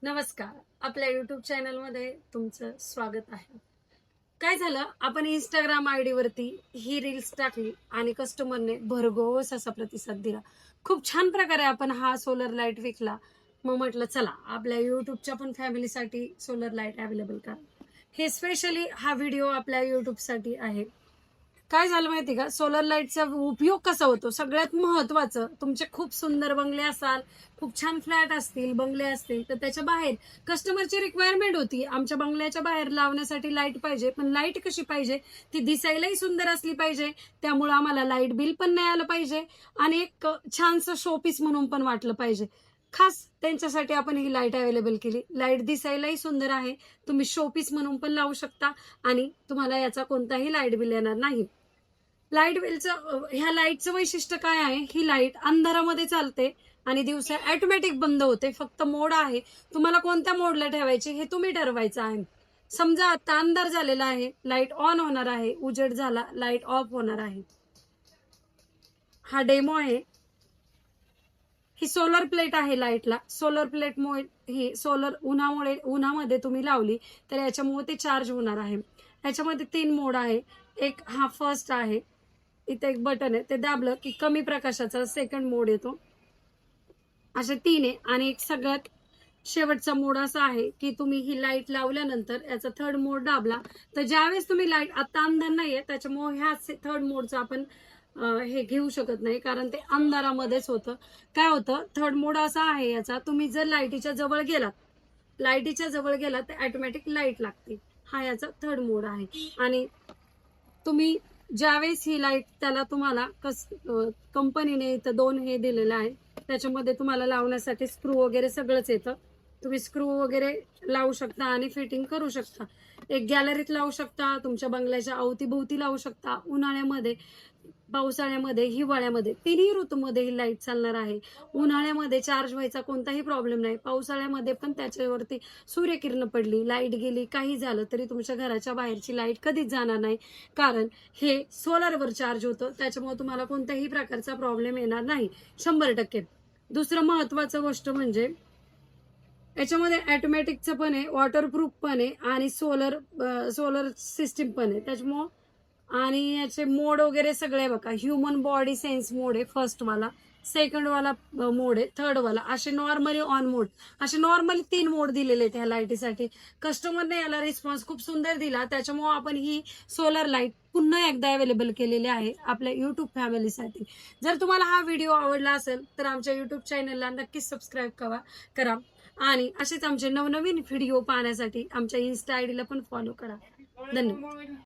नमस्कार. आपल्या युट्यूब चॅनलमध्ये तुमचं स्वागत आहे. काय झालं, आपण इंस्टाग्राम आयडी वरती ही रील्स टाकली आणि कस्टमरने भरघोस असा प्रतिसाद दिला. खूप छान प्रकारे आपण हा सोलर लाईट विकला. मग म्हटलं चला आपल्या युट्यूबच्या पण फॅमिलीसाठी सोलर लाईट अवेलेबल करा. हे स्पेशली हा व्हिडिओ आपल्या युट्यूबसाठी आहे. काय झालं माहिती का, सोलर लाईटचा उपयोग कसा होतो, सगळ्यात महत्वाचं, तुमचे खूप सुंदर बंगले असाल, खूप छान फ्लॅट असतील, बंगले असतील, तर त्याच्या बाहेर कस्टमरची रिक्वायरमेंट होती, आमच्या बंगल्याच्या बाहेर लावण्यासाठी लाईट पाहिजे. पण लाईट कशी पाहिजे, ती दिसायलाही सुंदर असली पाहिजे, त्यामुळे आम्हाला लाईट बिल पण नाही आलं पाहिजे आणि एक छानसं शोपीस म्हणून पण वाटलं पाहिजे. खास त्यांच्यासाठी आपण ही लाईट अवेलेबल केली. लाईट दिसायलाही सुंदर आहे, तुम्ही शोपीस म्हणून पण लावू शकता आणि तुम्हाला याचा कोणताही लाईट बिल येणार नाही. लाईट बिलचं ह्या लाईटचं वैशिष्ट्य काय आहे, ही लाईट अंधारामध्ये चालते आणि दिवसा ऑटोमॅटिक बंद होते. फक्त मोड आहे, तुम्हाला कोणत्या मोडला ठेवायची हे तुम्ही ठरवायचं आहे. समजा आता अंधार झालेला आहे, लाईट ऑन होणार आहे, उजेड झाला लाईट ऑफ होणार आहे. हा डेमो आहे. ही सोलर प्लेट आहे लाईटला. सोलर प्लेटमुळे ही सोलर उन्हामध्ये तुम्ही लावली तर याच्यामुळे ते चार्ज होणार आहे. याच्यामध्ये 3 मोड आहे. एक हा फर्स्ट आहे, इथे एक बटन आहे, ते दाबलं की कमी प्रकाशाचा सेकंड मोड येतो. असे 3 आहे आणि एक सगळ्यात शेवटचा मोड असा आहे की तुम्ही ही लाईट लावल्यानंतर याचा थर्ड मोड दाबला तर ज्यावेळेस तुम्ही लाईट, आता अंधार नाहीये त्याच्यामुळे ह्या थर्ड मोडचा आपण हे घेऊ शकत नाही, कारण ते अंधारामध्येच होतं. काय होतं, थर्ड मोड असा आहे याचा, तुम्ही जर लाईटीच्या जवळ गेलात तर ऑटोमॅटिक लाईट लागते. हा याचा थर्ड मोड आहे. आणि तुम्ही ज्यावेळेस ही लाईट त्याला तुम्हाला कंपनीने इथं 2 हे दिलेलं आहे, त्याच्यामध्ये तुम्हाला लावण्यासाठी स्क्रू वगैरे सगळंच येतं. तुम्ही स्क्रू वगैरे लावू शकता आणि फिटिंग करू शकता. एक गॅलरीत लावू शकता, तुमच्या बंगल्याच्या अवतीभोवती लावू शकता. उन्हाळ्यामध्ये, पावसाळ्यामध्ये, हिवाळ्यामध्ये, तिन्ही ऋतूमध्ये ही लाईट चालणार आहे. उन्हाळ्यामध्ये चार्ज व्हायचा कोणताही प्रॉब्लेम नाही. पावसाळ्यामध्ये पण त्याच्यावरती सूर्यकिरण पडली, लाईट गेली, काही झालं तरी तुमच्या घराच्या बाहेरची लाईट कधीच जाणार नाही, कारण हे सोलरवर चार्ज होतं. त्याच्यामुळे तुम्हाला कोणत्याही प्रकारचा प्रॉब्लेम येणार नाही 100%. दुसरं महत्वाचं गोष्ट म्हणजे याच्यामध्ये ऑटोमॅटिकचं पण आहे, वॉटरप्रूफ पण आहे आणि सोलर सिस्टीम पण आहे. त्याच्यामुळं आणि याचे मोड वगैरे सगळे बघा, ह्युमन बॉडी सेन्स मोड आहे फर्स्ट वाला, सेकंड वाला मोड आहे, थर्ड वाला, असे नॉर्मली ऑन मोड, असे नॉर्मली 3 मोड दिलेले आहेत ह्या लाईटीसाठी. कस्टमरने याला रिस्पॉन्स खूप सुंदर दिला, त्याच्यामुळे आपण ही सोलर लाईट पुन्हा एकदा अवेलेबल केलेली आहे आपल्या युट्यूब फॅमिलीसाठी. जर तुम्हाला हा व्हिडिओ आवडला असेल तर आमच्या युट्यूब चॅनलला नक्कीच सबस्क्राईब करा आणि असेच आमचे नवनवीन व्हिडिओ पाहण्यासाठी आमच्या इन्स्टा आयडीला पण फॉलो करा. धन्यवाद.